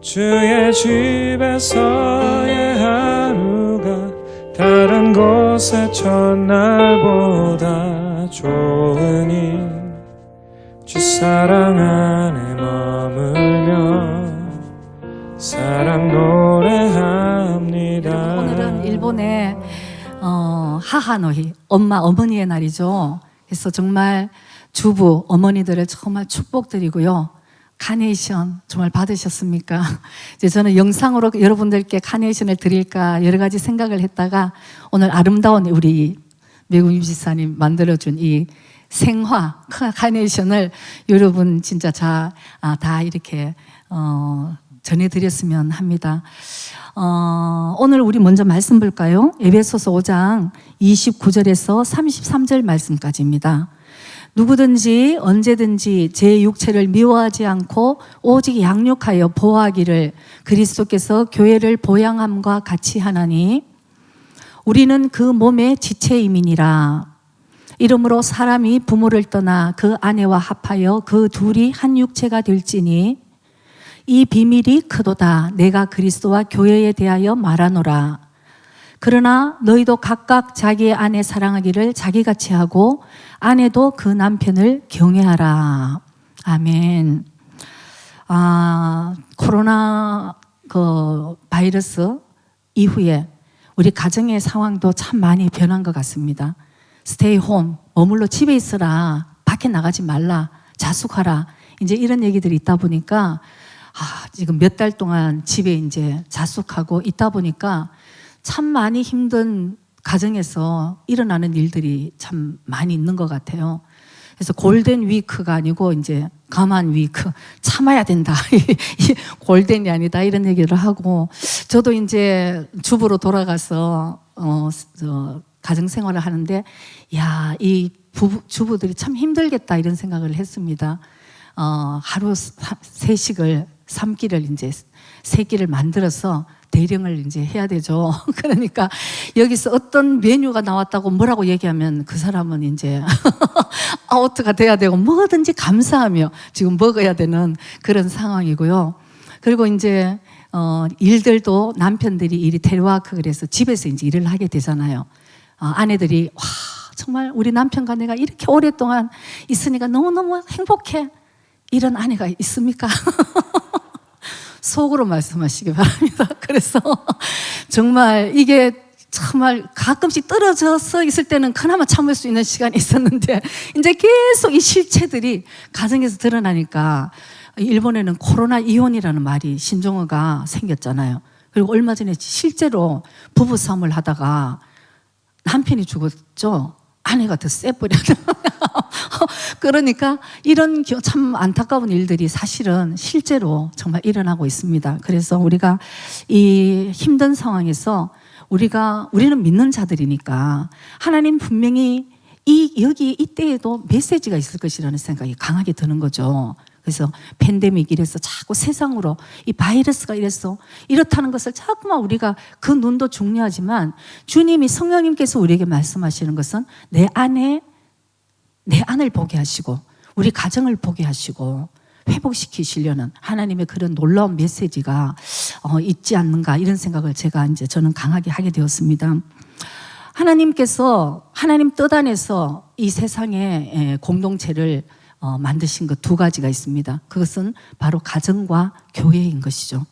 주의 집에서의 하루가 다른 곳의 첫날보다 좋으니 주 사랑 안에 머물며 사랑 노래합니다. 오늘은 일본의 하하노히, 어머니의 날이죠. 그래서 정말 주부, 어머니들을 정말 축복드리고요. 카네이션 정말 받으셨습니까? 이제 저는 영상으로 여러분들께 카네이션을 드릴까 여러 가지 생각을 했다가 오늘 아름다운 우리 미국 유지사님 만들어준 이 생화 카네이션을 여러분 진짜 다 이렇게 전해드렸으면 합니다. 오늘 우리 먼저 말씀 볼까요? 에베소서 5장 29절에서 33절 말씀까지입니다. 누구든지 언제든지 제 육체를 미워하지 않고 오직 양육하여 보호하기를 그리스도께서 교회를 보양함과 같이 하나니 우리는 그 몸의 지체임이니라. 이러므로 사람이 부모를 떠나 그 아내와 합하여 그 둘이 한 육체가 될지니 이 비밀이 크도다. 내가 그리스도와 교회에 대하여 말하노라. 그러나 너희도 각각 자기의 아내 사랑하기를 자기같이 하고 아내도 그 남편을 경외하라. 아멘. 코로나 바이러스 이후에 우리 가정의 상황도 참 많이 변한 것 같습니다. 스테이 홈, 머물러 집에 있으라, 밖에 나가지 말라, 자숙하라. 이제 이런 얘기들이 있다 보니까 지금 몇 달 동안 집에 이제 자숙하고 있다 보니까 참 많이 힘든 가정에서 일어나는 일들이 참 많이 있는 것 같아요. 그래서 골든 위크가 아니고 이제 가만 위크, 참아야 된다. 이 골든이 아니다 이런 얘기를 하고, 저도 이제 주부로 돌아가서 가정 생활을 하는데, 야, 이 주부들이 참 힘들겠다 이런 생각을 했습니다. 하루 3식을 3끼를 이제 3끼를 만들어서 대령을 이제 해야 되죠. 그러니까 여기서 어떤 메뉴가 나왔다고 뭐라고 얘기하면 그 사람은 이제 아웃가 돼야 되고 뭐든지 감사하며 지금 먹어야 되는 그런 상황이고요. 그리고 이제 일들도 남편들이 일이 텔레워크 그래서 집에서 이제 일을 하게 되잖아요. 아내들이 와 정말 우리 남편과 내가 이렇게 오랫동안 있으니까 너무너무 행복해. 이런 아내가 있습니까? 속으로 말씀하시기 바랍니다. 그래서 정말 이게 정말 가끔씩 떨어져서 있을 때는 그나마 참을 수 있는 시간이 있었는데 이제 계속 이 실체들이 가정에서 드러나니까 일본에는 코로나 이혼이라는 말이 신종어가 생겼잖아요. 그리고 얼마 전에 실제로 부부싸움을 하다가 남편이 죽었죠. 아내가 더 세버렸다. 그러니까 이런 참 안타까운 일들이 사실은 실제로 정말 일어나고 있습니다. 그래서 우리가 이 힘든 상황에서 우리는 믿는 자들이니까 하나님 분명히 여기 이때에도 메시지가 있을 것이라는 생각이 강하게 드는 거죠. 그래서 팬데믹 이래서 자꾸 세상으로 이 바이러스가 이렇다는 것을 자꾸만 우리가 그 눈도 중요하지만 주님이 성령님께서 우리에게 말씀하시는 것은 내 안을 보게 하시고 우리 가정을 보게 하시고 회복시키시려는 하나님의 그런 놀라운 메시지가 있지 않는가 이런 생각을 저는 강하게 하게 되었습니다. 하나님께서 하나님 뜻 안에서 이 세상의 공동체를 만드신 것 2가지가 있습니다. 그것은 바로 가정과 교회인 것이죠.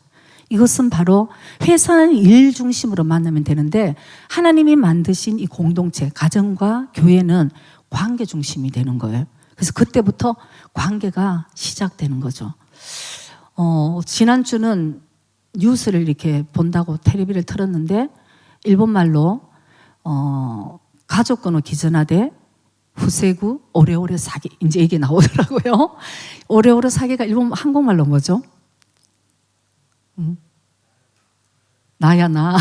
이것은 바로 회사는 일 중심으로 만나면 되는데 하나님이 만드신 이 공동체, 가정과 교회는 관계 중심이 되는 거예요. 그래서 그때부터 관계가 시작되는 거죠. 지난주는 뉴스를 이렇게 본다고 텔레비를 틀었는데 일본말로 가족권을 기전하되 후세구 오래오래 사기 이제 이게 나오더라고요. 오래오래 사기가 일본 한국말로 뭐죠? 나야 나.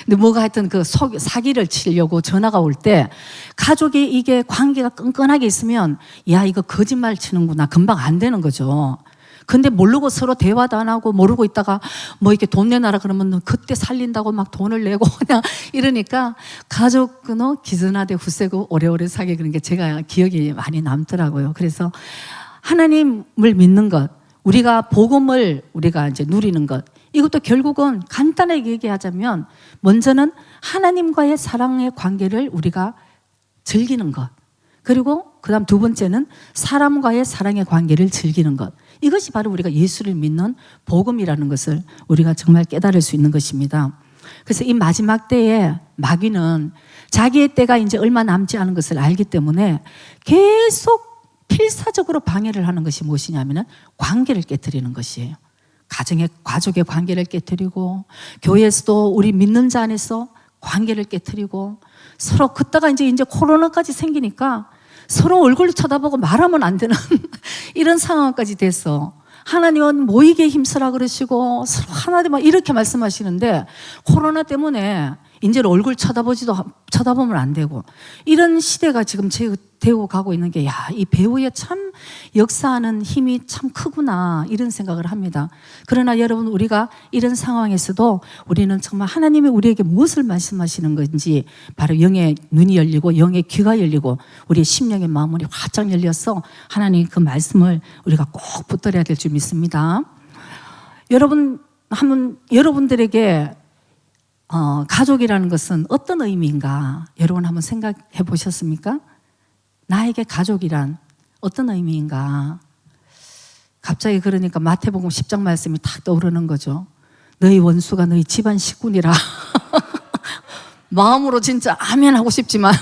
근데 뭐가 하여튼 그 사기를 치려고 전화가 올 때 가족이 이게 관계가 끈끈하게 있으면 야 이거 거짓말 치는구나 금방 안 되는 거죠. 근데 모르고 서로 대화도 안 하고 모르고 있다가 뭐 이렇게 돈 내놔라 그러면 그때 살린다고 막 돈을 내고 그냥 이러니까 가족 끊어 기전하되 후세고 오래오래 사게 그런 게 제가 기억이 많이 남더라고요. 그래서 하나님을 믿는 것, 우리가 복음을 우리가 이제 누리는 것, 이것도 결국은 간단하게 얘기하자면 먼저는 하나님과의 사랑의 관계를 우리가 즐기는 것, 그리고 그다음 두 번째는 사람과의 사랑의 관계를 즐기는 것. 이것이 바로 우리가 예수를 믿는 복음이라는 것을 우리가 정말 깨달을 수 있는 것입니다. 그래서 이 마지막 때에 마귀는 자기의 때가 이제 얼마 남지 않은 것을 알기 때문에 계속 필사적으로 방해를 하는 것이 무엇이냐면 관계를 깨뜨리는 것이에요. 가족의 관계를 깨뜨리고, 교회에서도 우리 믿는 자 안에서 관계를 깨뜨리고, 서로 그때가 이제 코로나까지 생기니까 서로 얼굴 쳐다보고 말하면 안 되는 이런 상황까지 됐어. 하나님은 모이게 힘쓰라 그러시고 서로 하나님만 이렇게 말씀하시는데, 코로나 때문에 이제 얼굴 쳐다보면 안 되고, 이런 시대가 지금 되고 가고 있는 게, 이 배우의 참 역사하는 힘이 참 크구나, 이런 생각을 합니다. 그러나 여러분, 우리가 이런 상황에서도 우리는 정말 하나님이 우리에게 무엇을 말씀하시는 건지 바로 영의 눈이 열리고 영의 귀가 열리고 우리의 심령의 마음이 활짝 열려서 하나님 그 말씀을 우리가 꼭 붙들어야 될 줄 믿습니다. 여러분들에게 가족이라는 것은 어떤 의미인가? 여러분 한번 생각해 보셨습니까? 나에게 가족이란 어떤 의미인가? 갑자기 그러니까 마태복음 10장 말씀이 탁 떠오르는 거죠. 너희 원수가 너희 집안 식구니라. 마음으로 진짜 아멘 하고 싶지만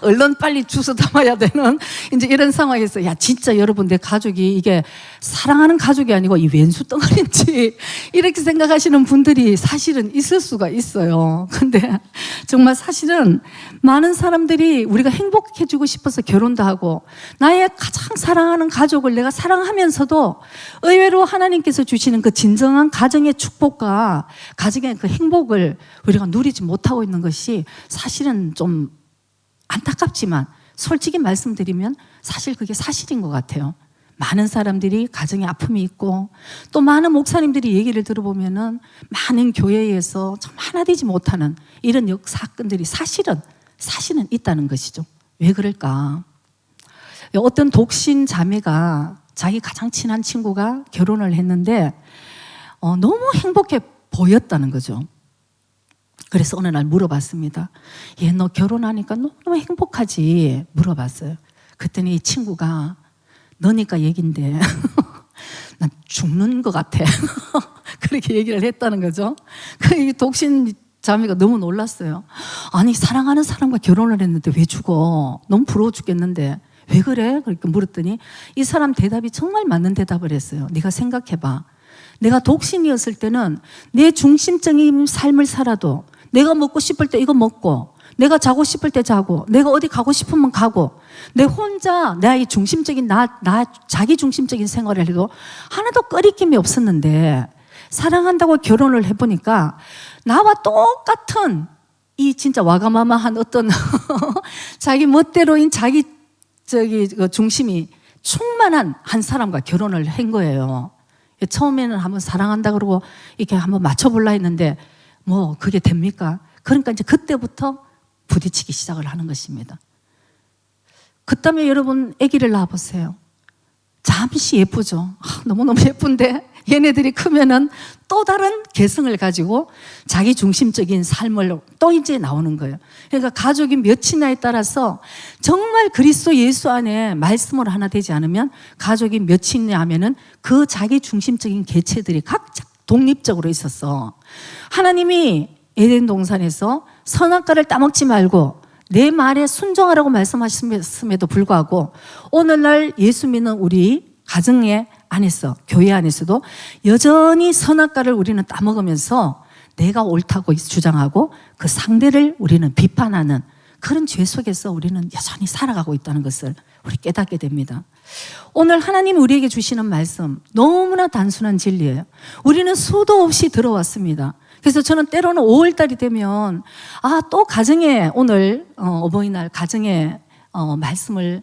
얼른 빨리 주워 담아야 되는 이제 이런 상황에서, 진짜 여러분, 내 가족이 이게 사랑하는 가족이 아니고 이 왼수 덩어리인지 이렇게 생각하시는 분들이 사실은 있을 수가 있어요. 근데 정말 사실은 많은 사람들이 우리가 행복해지고 싶어서 결혼도 하고, 나의 가장 사랑하는 가족을 내가 사랑하면서도 의외로 하나님께서 주시는 그 진정한 가정의 축복과 가정의 그 행복을 우리가 누리지 못하고 있는 것이 사실은 좀 안타깝지만, 솔직히 말씀드리면 사실 그게 사실인 것 같아요. 많은 사람들이 가정에 아픔이 있고, 또 많은 목사님들이 얘기를 들어보면은 많은 교회에서 참 하나 되지 못하는 이런 사건들이 사실은 있다는 것이죠. 왜 그럴까? 어떤 독신 자매가 자기 가장 친한 친구가 결혼을 했는데 너무 행복해 보였다는 거죠. 그래서 어느 날 물어봤습니다. 너 결혼하니까 너무 행복하지? 물어봤어요. 그랬더니 이 친구가, 너니까 얘긴데 난 죽는 것 같아. 그렇게 얘기를 했다는 거죠. 그 독신 자매가 너무 놀랐어요. 아니, 사랑하는 사람과 결혼을 했는데 왜 죽어? 너무 부러워 죽겠는데 왜 그래? 그렇게 물었더니 이 사람 대답이 정말 맞는 대답을 했어요. 네가 생각해봐. 내가 독신이었을 때는 내 중심적인 삶을 살아도 내가 먹고 싶을 때 이거 먹고, 내가 자고 싶을 때 자고, 내가 어디 가고 싶으면 가고, 내 혼자 나의 중심적인 자기 중심적인 생활을 해도 하나도 꺼리낌이 없었는데, 사랑한다고 결혼을 해보니까 나와 똑같은 이 진짜 와가마마한 어떤 자기 멋대로인 자기 중심이 충만한 한 사람과 결혼을 한 거예요. 처음에는 한번 사랑한다 그러고 이렇게 한번 맞춰볼라 했는데 뭐 그게 됩니까? 그러니까 이제 그때부터 부딪히기 시작을 하는 것입니다. 그다음에 여러분, 아기를 낳아보세요. 잠시 예쁘죠. 너무너무 예쁜데 얘네들이 크면은 또 다른 개성을 가지고 자기 중심적인 삶을 또 이제 나오는 거예요. 그러니까 가족이 몇이냐에 따라서 정말 그리스도 예수 안에 말씀으로 하나 되지 않으면 가족이 몇이냐 하면은 그 자기 중심적인 개체들이 각자 독립적으로 있었어. 하나님이 에덴 동산에서 선악과를 따먹지 말고 내 말에 순종하라고 말씀하셨음에도 불구하고 오늘날 예수 믿는 우리 가정의 안에서, 교회 안에서도 여전히 선악과를 우리는 따먹으면서 내가 옳다고 주장하고 그 상대를 우리는 비판하는 그런 죄 속에서 우리는 여전히 살아가고 있다는 것을 우리 깨닫게 됩니다. 오늘 하나님이 우리에게 주시는 말씀 너무나 단순한 진리예요. 우리는 수도 없이 들어왔습니다. 그래서 저는 때로는 5월달이 되면 또 가정에 오늘 어버이날 가정에 말씀을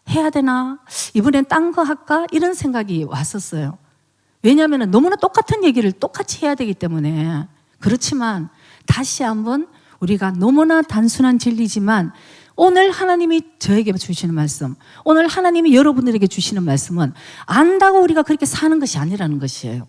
해야 되나? 이번엔 딴 거 할까? 이런 생각이 왔었어요. 왜냐하면 너무나 똑같은 얘기를 똑같이 해야 되기 때문에. 그렇지만 다시 한번 우리가 너무나 단순한 진리지만 오늘 하나님이 저에게 주시는 말씀, 오늘 하나님이 여러분들에게 주시는 말씀은 안다고 우리가 그렇게 사는 것이 아니라는 것이에요.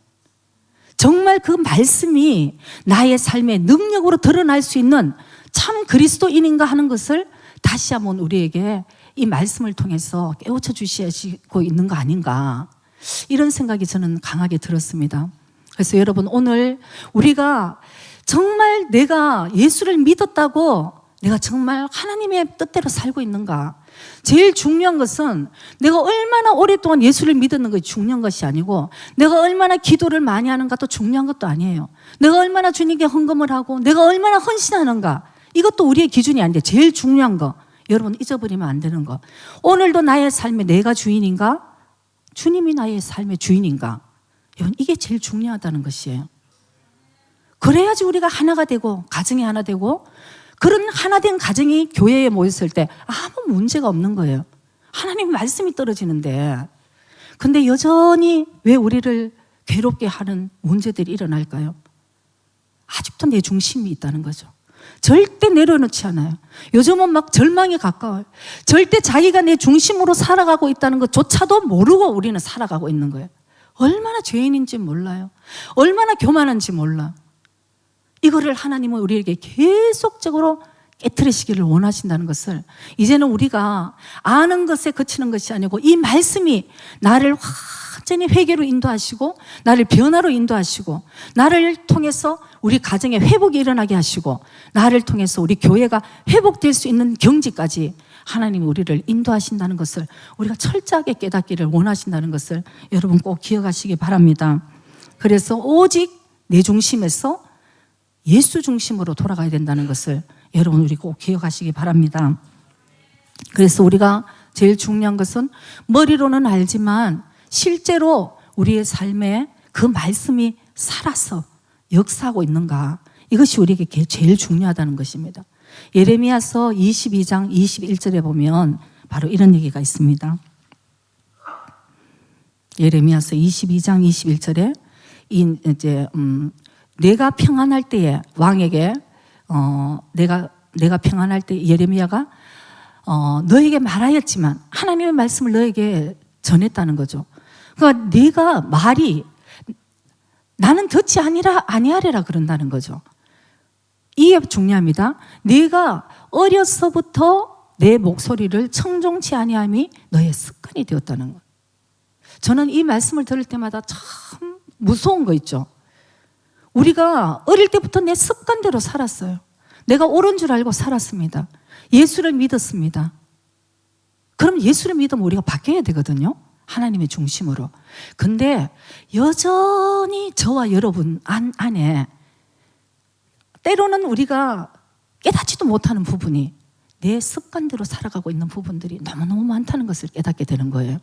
정말 그 말씀이 나의 삶의 능력으로 드러날 수 있는 참 그리스도인인가 하는 것을 다시 한번 우리에게 이 말씀을 통해서 깨우쳐 주시고 있는 거 아닌가, 이런 생각이 저는 강하게 들었습니다. 그래서 여러분, 오늘 우리가 정말 내가 예수를 믿었다고 내가 정말 하나님의 뜻대로 살고 있는가? 제일 중요한 것은 내가 얼마나 오랫동안 예수를 믿었는 것이 중요한 것이 아니고, 내가 얼마나 기도를 많이 하는가도 중요한 것도 아니에요. 내가 얼마나 주님께 헌금을 하고 내가 얼마나 헌신하는가, 이것도 우리의 기준이 아닌데, 제일 중요한 거, 여러분 잊어버리면 안 되는 거, 오늘도 나의 삶에 내가 주인인가? 주님이 나의 삶의 주인인가? 여러분, 이게 제일 중요하다는 것이에요. 그래야지 우리가 하나가 되고 가정이 하나 되고, 그런 하나된 가정이 교회에 모였을 때 아무 문제가 없는 거예요. 하나님 말씀이 떨어지는데. 근데 여전히 왜 우리를 괴롭게 하는 문제들이 일어날까요? 아직도 내 중심이 있다는 거죠. 절대 내려놓지 않아요. 요즘은 막 절망에 가까워요. 절대 자기가 내 중심으로 살아가고 있다는 것조차도 모르고 우리는 살아가고 있는 거예요. 얼마나 죄인인지 몰라요. 얼마나 교만한지 몰라. 이거를 하나님은 우리에게 계속적으로 깨트리시기를 원하신다는 것을, 이제는 우리가 아는 것에 그치는 것이 아니고 이 말씀이 나를 완전히 회개로 인도하시고, 나를 변화로 인도하시고, 나를 통해서 우리 가정에 회복이 일어나게 하시고, 나를 통해서 우리 교회가 회복될 수 있는 경지까지 하나님이 우리를 인도하신다는 것을 우리가 철저하게 깨닫기를 원하신다는 것을 여러분 꼭 기억하시기 바랍니다. 그래서 오직 내 중심에서 예수 중심으로 돌아가야 된다는 것을 여러분 우리 꼭 기억하시기 바랍니다. 그래서 우리가 제일 중요한 것은 머리로는 알지만 실제로 우리의 삶에 그 말씀이 살아서 역사하고 있는가, 이것이 우리에게 제일 중요하다는 것입니다. 예레미야서 22장 21절에 보면 바로 이런 얘기가 있습니다. 예레미야서 22장 21절에 내가 평안할 때에 왕에게 내가 평안할 때 예레미야가 너에게 말하였지만, 하나님의 말씀을 너에게 전했다는 거죠. 그러니까 네가 말이 나는 듣지 아니하리라 그런다는 거죠. 이게 중요합니다. 네가 어려서부터 내 목소리를 청종치 아니함이 너의 습관이 되었다는 거예요. 저는 이 말씀을 들을 때마다 참 무서운 거 있죠. 우리가 어릴 때부터 내 습관대로 살았어요. 내가 옳은 줄 알고 살았습니다. 예수를 믿었습니다. 그럼 예수를 믿으면 우리가 바뀌어야 되거든요. 하나님의 중심으로. 근데 여전히 저와 여러분 안에 때로는 우리가 깨닫지도 못하는 부분이, 내 습관대로 살아가고 있는 부분들이 너무너무 많다는 것을 깨닫게 되는 거예요.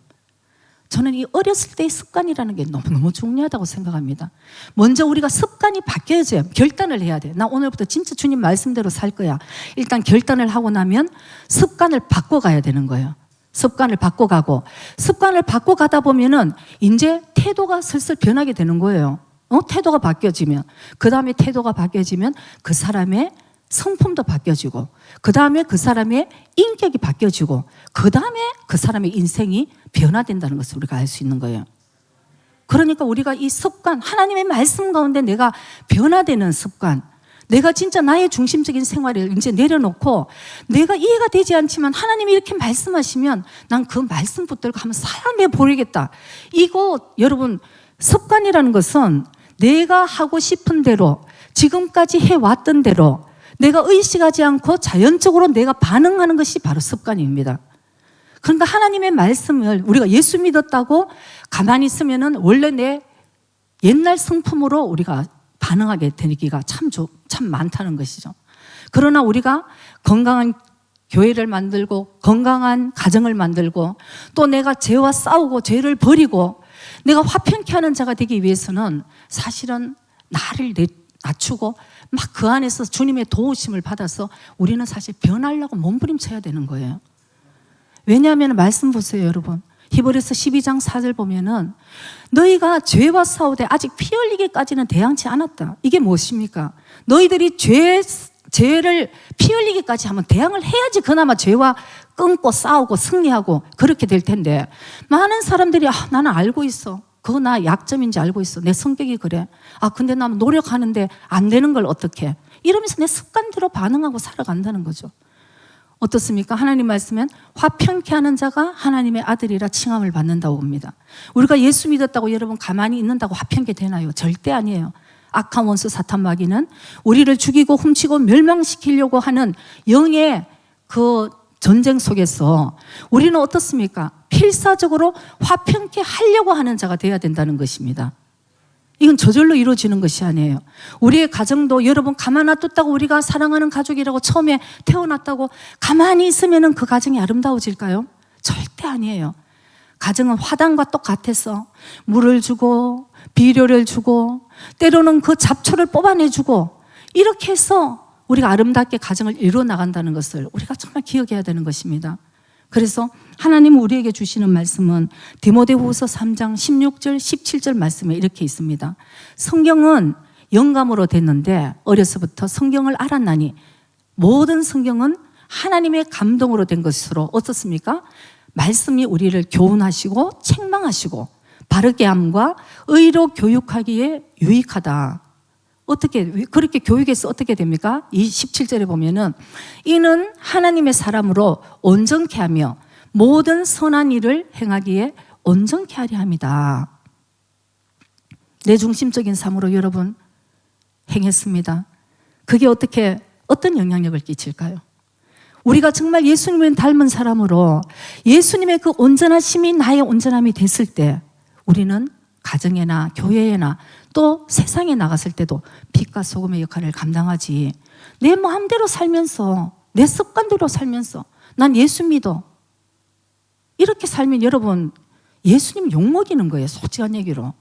저는 이 어렸을 때의 습관이라는 게 너무너무 중요하다고 생각합니다. 먼저 우리가 습관이 바뀌어져야, 결단을 해야 돼. 나 오늘부터 진짜 주님 말씀대로 살 거야. 일단 결단을 하고 나면 습관을 바꿔가야 되는 거예요. 습관을 바꿔가고, 습관을 바꿔가다 보면은 이제 태도가 슬슬 변하게 되는 거예요. 태도가 바뀌어지면, 그 다음에 태도가 바뀌어지면 그 사람의 성품도 바뀌어지고, 그 다음에 그 사람의 인격이 바뀌어지고, 그 다음에 그 사람의 인생이 변화된다는 것을 우리가 알 수 있는 거예요. 그러니까 우리가 이 습관, 하나님의 말씀 가운데 내가 변화되는 습관, 내가 진짜 나의 중심적인 생활을 이제 내려놓고, 내가 이해가 되지 않지만 하나님이 이렇게 말씀하시면 난 그 말씀 붙들고 한번 삶에 보이겠다. 이거 여러분, 습관이라는 것은 내가 하고 싶은 대로, 지금까지 해왔던 대로 내가 의식하지 않고 자연적으로 내가 반응하는 것이 바로 습관입니다. 그러니까 하나님의 말씀을 우리가 예수 믿었다고 가만히 있으면은 원래 내 옛날 성품으로 우리가 반응하게 되기가 참 많다는 것이죠. 그러나 우리가 건강한 교회를 만들고 건강한 가정을 만들고, 또 내가 죄와 싸우고 죄를 버리고 내가 화평케 하는 자가 되기 위해서는 사실은 나를 낮추고 막 그 안에서 주님의 도우심을 받아서 우리는 사실 변하려고 몸부림쳐야 되는 거예요. 왜냐하면 말씀 보세요, 여러분. 히브리서 12장 4절 보면은 너희가 죄와 싸우되 아직 피 흘리기까지는 대항치 않았다. 이게 무엇입니까? 너희들이 죄 죄를 피 흘리기까지 하면 대항을 해야지 그나마 죄와 끊고 싸우고 승리하고 그렇게 될 텐데, 많은 사람들이 나는 알고 있어. 그거 나 약점인지 알고 있어. 내 성격이 그래. 근데 나 노력하는데 안 되는 걸 어떡해. 이러면서 내 습관대로 반응하고 살아간다는 거죠. 어떻습니까? 하나님 말씀은 화평케 하는 자가 하나님의 아들이라 칭함을 받는다고 봅니다. 우리가 예수 믿었다고 여러분 가만히 있는다고 화평케 되나요? 절대 아니에요. 악한 원수 사탄 마귀는 우리를 죽이고 훔치고 멸망시키려고 하는 영의 그 전쟁 속에서 우리는 어떻습니까? 필사적으로 화평케 하려고 하는 자가 되어야 된다는 것입니다. 이건 저절로 이루어지는 것이 아니에요. 우리의 가정도 여러분 가만 놔뒀다고 우리가 사랑하는 가족이라고 처음에 태어났다고 가만히 있으면 그 가정이 아름다워질까요? 절대 아니에요. 가정은 화단과 똑같아서 물을 주고 비료를 주고 때로는 그 잡초를 뽑아내주고 이렇게 해서 우리가 아름답게 가정을 이루어 나간다는 것을 우리가 정말 기억해야 되는 것입니다. 그래서 하나님은 우리에게 주시는 말씀은 디모데후서 3장 16절 17절 말씀에 이렇게 있습니다. 성경은 영감으로 됐는데 어려서부터 성경을 알았나니 모든 성경은 하나님의 감동으로 된 것으로 어떻습니까? 말씀이 우리를 교훈하시고 책망하시고 바르게 함과 의로 교육하기에 유익하다. 어떻게 그렇게 교육해서 어떻게 됩니까? 이 17절에 보면은 이는 하나님의 사람으로 온전케 하며 모든 선한 일을 행하기에 온전케 하려 합니다. 내 중심적인 삶으로 여러분 행했습니다. 그게 어떤 영향력을 끼칠까요? 우리가 정말 예수님을 닮은 사람으로 예수님의 그 온전하심이 나의 온전함이 됐을 때 우리는 가정에나 교회에나 또 세상에 나갔을 때도 빛과 소금의 역할을 감당하지. 내 마음대로 살면서 내 습관대로 살면서 난 예수 믿어 이렇게 살면 여러분 예수님 욕먹이는 거예요. 솔직한 얘기로.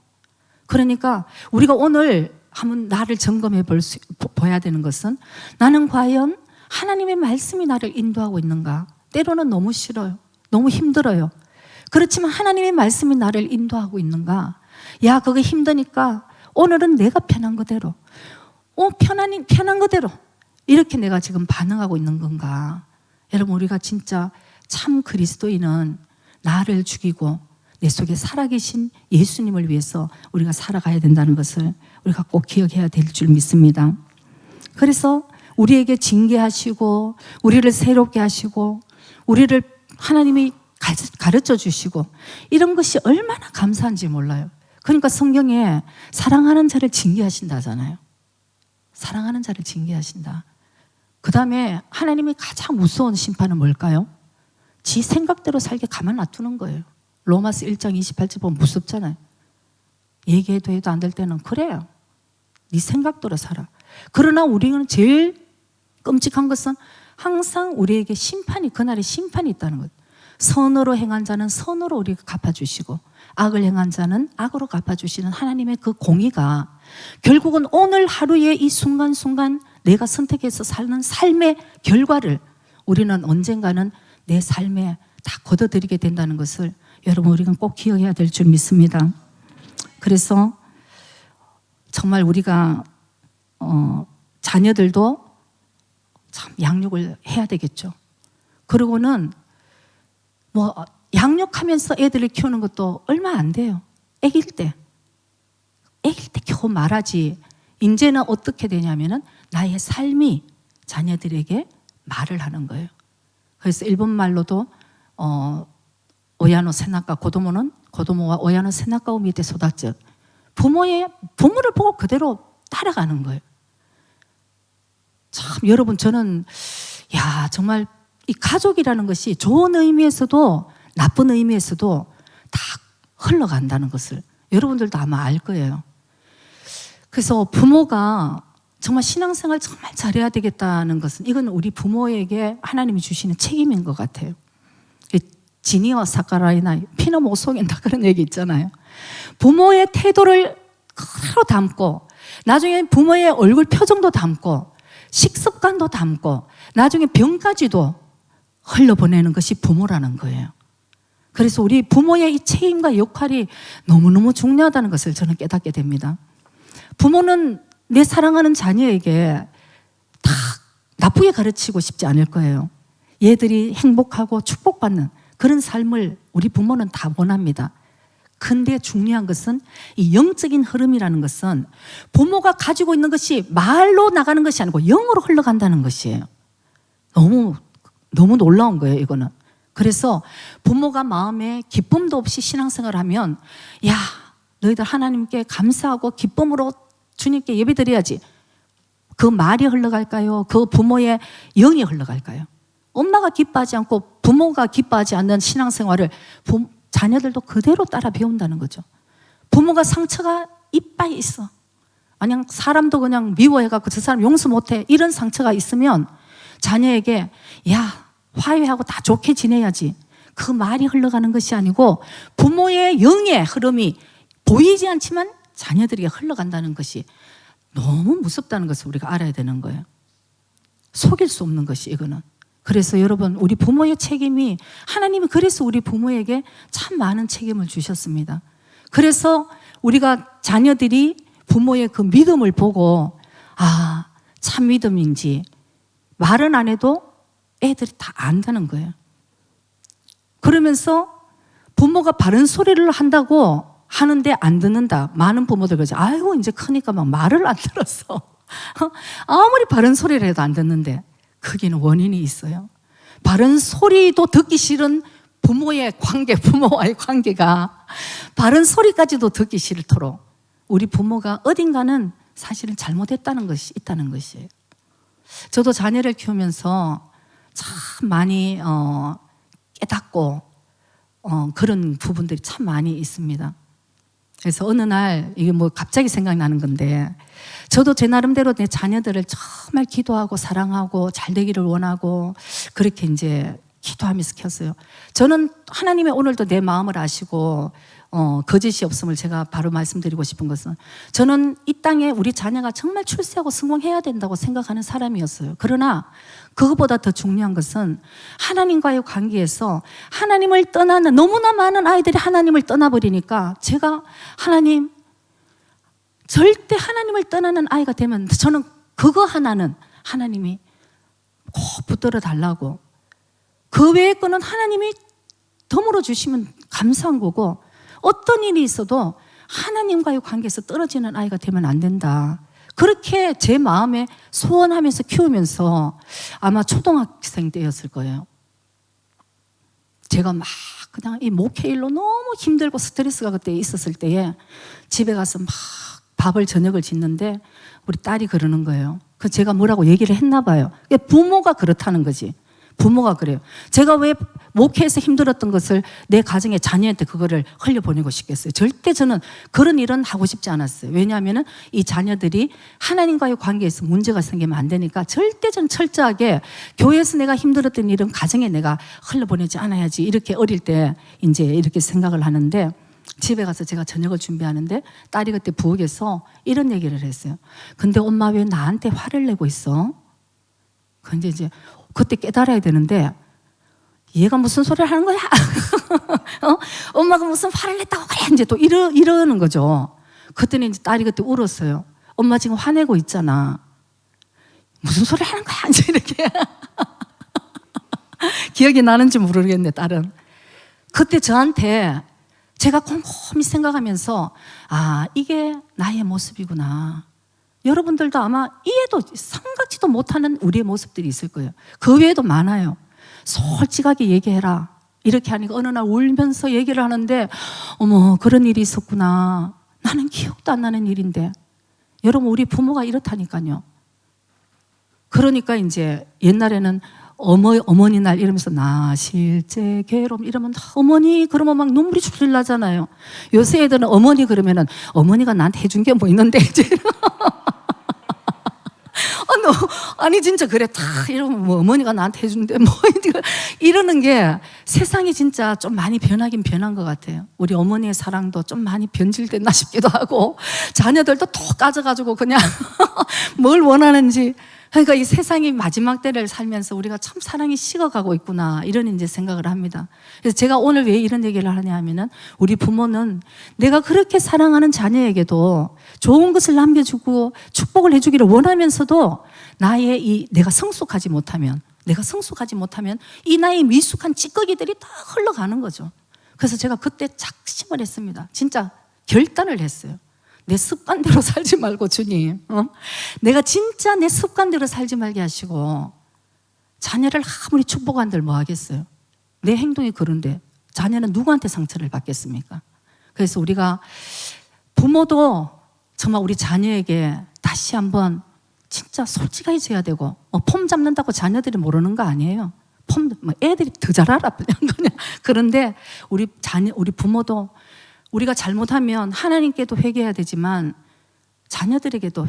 그러니까 우리가 오늘 한번 나를 점검해 봐야 되는 것은 나는 과연 하나님의 말씀이 나를 인도하고 있는가? 때로는 너무 싫어요. 너무 힘들어요. 그렇지만 하나님의 말씀이 나를 인도하고 있는가? 야, 그게 힘드니까 오늘은 내가 편한 그대로, 편한 그대로 이렇게 내가 지금 반응하고 있는 건가? 여러분, 우리가 진짜 참 그리스도인은 나를 죽이고 내 속에 살아계신 예수님을 위해서 우리가 살아가야 된다는 것을 우리가 꼭 기억해야 될 줄 믿습니다. 그래서 우리에게 징계하시고 우리를 새롭게 하시고 우리를 하나님이 가르쳐 주시고 이런 것이 얼마나 감사한지 몰라요. 그러니까 성경에 사랑하는 자를 징계하신다잖아요. 사랑하는 자를 징계하신다. 그 다음에 하나님이 가장 무서운 심판은 뭘까요? 지 생각대로 살게 가만 놔두는 거예요. 로마서 1장 28절 보면 무섭잖아요. 얘기해도 해도 안 될 때는 그래요. 네 생각대로 살아. 그러나 우리는 제일 끔찍한 것은 항상 우리에게 그날에 심판이 있다는 것. 선으로 행한 자는 선으로 우리가 갚아주시고 악을 행한 자는 악으로 갚아주시는 하나님의 그 공의가 결국은 오늘 하루의 이 순간순간 내가 선택해서 사는 삶의 결과를 우리는 언젠가는 내 삶에 다 거둬들이게 된다는 것을 여러분 우리가 꼭 기억해야 될 줄 믿습니다. 그래서 정말 우리가 자녀들도 참 양육을 해야 되겠죠. 그리고는 양육하면서 애들을 키우는 것도 얼마 안 돼요. 애길 때 겨우 말하지. 이제는 어떻게 되냐면은 나의 삶이 자녀들에게 말을 하는 거예요. 그래서 일본 말로도 오야노 세나카 고도모와 오야노 세나카 밑에 쏟았죠. 부모를 보고 그대로 따라가는 거예요. 참 여러분 저는 정말 이 가족이라는 것이 좋은 의미에서도 나쁜 의미에서도 다 흘러간다는 것을 여러분들도 아마 알 거예요. 그래서 부모가 정말 신앙생활 정말 잘해야 되겠다는 것은 이건 우리 부모에게 하나님이 주시는 책임인 것 같아요. 지니와 사카라이나 피는 못 속인다 그런 얘기 있잖아요. 부모의 태도를 그대로 담고 나중에 부모의 얼굴 표정도 담고 식습관도 담고 나중에 병까지도 흘려보내는 것이 부모라는 거예요. 그래서 우리 부모의 이 책임과 역할이 너무너무 중요하다는 것을 저는 깨닫게 됩니다. 부모는 내 사랑하는 자녀에게 다 나쁘게 가르치고 싶지 않을 거예요. 얘들이 행복하고 축복받는 그런 삶을 우리 부모는 다 원합니다. 근데 중요한 것은 이 영적인 흐름이라는 것은 부모가 가지고 있는 것이 말로 나가는 것이 아니고 영으로 흘러간다는 것이에요. 너무 놀라운 거예요, 이거는. 그래서 부모가 마음에 기쁨도 없이 신앙생활을 하면, 야, 너희들 하나님께 감사하고 기쁨으로 주님께 예배드려야지. 그 말이 흘러갈까요? 그 부모의 영이 흘러갈까요? 엄마가 기뻐하지 않고 부모가 기뻐하지 않는 신앙생활을 자녀들도 그대로 따라 배운다는 거죠. 부모가 상처가 이빨 있어. 그냥 사람도 그냥 미워해갖고 저 사람 용서 못해. 이런 상처가 있으면 자녀에게 야, 화해하고 다 좋게 지내야지. 그 말이 흘러가는 것이 아니고 부모의 영의 흐름이 보이지 않지만 자녀들에게 흘러간다는 것이 너무 무섭다는 것을 우리가 알아야 되는 거예요. 속일 수 없는 것이 이거는. 그래서 여러분, 우리 부모의 책임이, 하나님이 그래서 우리 부모에게 참 많은 책임을 주셨습니다. 그래서 우리가 자녀들이 부모의 그 믿음을 보고 아, 참 믿음인지 말은 안 해도 애들이 다 안다는 거예요. 그러면서 부모가 바른 소리를 한다고 하는데 안 듣는다. 많은 부모들 그러죠. 아이고 이제 크니까 막 말을 안 들었어. 아무리 바른 소리를 해도 안 듣는데 거기는 원인이 있어요. 바른 소리도 듣기 싫은 부모의 관계, 부모와의 관계가 바른 소리까지도 듣기 싫도록 우리 부모가 어딘가는 사실은 잘못했다는 것이 있다는 것이에요. 저도 자녀를 키우면서 참 많이 깨닫고 그런 부분들이 참 많이 있습니다. 그래서 어느 날 이게 뭐 갑자기 생각나는 건데 저도 제 나름대로 내 자녀들을 정말 기도하고 사랑하고 잘 되기를 원하고 그렇게 이제 기도하면서 켰어요. 저는 하나님의 오늘도 내 마음을 아시고 거짓이 없음을 제가 바로 말씀드리고 싶은 것은 저는 이 땅에 우리 자녀가 정말 출세하고 성공해야 된다고 생각하는 사람이었어요. 그러나 그것보다 더 중요한 것은 하나님과의 관계에서 하나님을 떠나는 너무나 많은 아이들이 하나님을 떠나버리니까 제가 하나님 절대 하나님을 떠나는 아이가 되면 저는 그거 하나는 하나님이 꼭 붙들어 달라고 그 외의 거는 하나님이 덤으로 주시면 감사한 거고 어떤 일이 있어도 하나님과의 관계에서 떨어지는 아이가 되면 안 된다. 그렇게 제 마음에 소원하면서 키우면서 아마 초등학생 때였을 거예요. 제가 막 그냥 이 목회 일로 너무 힘들고 스트레스가 그때 있었을 때에 집에 가서 막 밥을 저녁을 짓는데 우리 딸이 그러는 거예요. 그 제가 뭐라고 얘기를 했나 봐요. 부모가 그렇다는 거지. 부모가 그래요. 제가 왜 목회에서 힘들었던 것을 내 가정의 자녀한테 그거를 흘려보내고 싶겠어요. 절대 저는 그런 일은 하고 싶지 않았어요. 왜냐하면 이 자녀들이 하나님과의 관계에서 문제가 생기면 안 되니까 절대 저는 철저하게 교회에서 내가 힘들었던 일은 가정에 내가 흘려보내지 않아야지 이렇게 어릴 때 이제 이렇게 생각을 하는데 집에 가서 제가 저녁을 준비하는데 딸이 그때 부엌에서 이런 얘기를 했어요. 근데 엄마 왜 나한테 화를 내고 있어? 근데 이제 그때 깨달아야 되는데 얘가 무슨 소리를 하는 거야? 엄마가 무슨 화를 냈다고 그래? 이제 또 이러는 거죠. 그때는 이제 딸이 그때 울었어요. 엄마 지금 화내고 있잖아. 무슨 소리를 하는 거야? 이제 이렇게 기억이 나는지 모르겠네, 딸은. 그때 저한테 제가 곰곰이 생각하면서 아, 이게 나의 모습이구나. 여러분들도 아마 이해도 생각지도 못하는 우리의 모습들이 있을 거예요. 그 외에도 많아요. 솔직하게 얘기해라. 이렇게 하니까 어느 날 울면서 얘기를 하는데 어머 그런 일이 있었구나. 나는 기억도 안 나는 일인데. 여러분 우리 부모가 이렇다니까요. 그러니까 이제 옛날에는 어머니 날 이러면서 나 실제 괴로움 이러면 어머니 그러면 막 눈물이 줄줄 나잖아요. 요새 애들은 어머니 그러면은 어머니가 나한테 해준 게 뭐 있는데 이제 아니 진짜 그래 다 이러면 뭐 어머니가 나한테 해준데 뭐 이러는 게 세상이 진짜 좀 많이 변하긴 변한 것 같아요. 우리 어머니의 사랑도 좀 많이 변질됐나 싶기도 하고 자녀들도 톡 까져가지고 그냥 뭘 원하는지 그러니까 이 세상이 마지막 때를 살면서 우리가 참 사랑이 식어가고 있구나, 이런 이제 생각을 합니다. 그래서 제가 오늘 왜 이런 얘기를 하냐 하면은, 우리 부모는 내가 그렇게 사랑하는 자녀에게도 좋은 것을 남겨주고 축복을 해주기를 원하면서도 내가 성숙하지 못하면 이 나의 미숙한 찌꺼기들이 다 흘러가는 거죠. 그래서 제가 그때 작심을 했습니다. 진짜 결단을 했어요. 내 습관대로 살지 말고, 주님, 내가 진짜 내 습관대로 살지 말게 하시고, 자녀를 아무리 축복한들 뭐 하겠어요? 내 행동이 그런데 자녀는 누구한테 상처를 받겠습니까? 그래서 우리가 부모도 정말 우리 자녀에게 다시 한번 진짜 솔직해져야 되고, 폼 잡는다고 자녀들이 모르는 거 아니에요. 애들이 더 잘 알아. 그냥. 그런데 우리 부모도 우리가 잘못하면 하나님께도 회개해야 되지만 자녀들에게도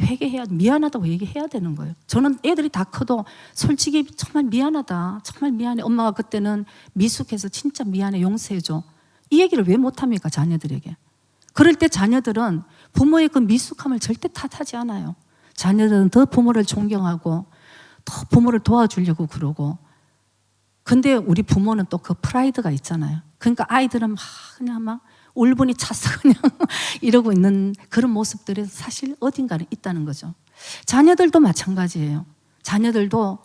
미안하다고 얘기해야 되는 거예요. 저는 애들이 다 커도 솔직히 정말 미안하다, 정말 미안해, 엄마가 그때는 미숙해서 진짜 미안해, 용서해줘, 이 얘기를 왜 못합니까, 자녀들에게? 그럴 때 자녀들은 부모의 그 미숙함을 절대 탓하지 않아요. 자녀들은 더 부모를 존경하고 더 부모를 도와주려고 그러고. 근데 우리 부모는 또 그 프라이드가 있잖아요. 그러니까 아이들은 그냥 막 울분이 차서 그냥 이러고 있는 그런 모습들이 사실 어딘가는 있다는 거죠. 자녀들도 마찬가지예요. 자녀들도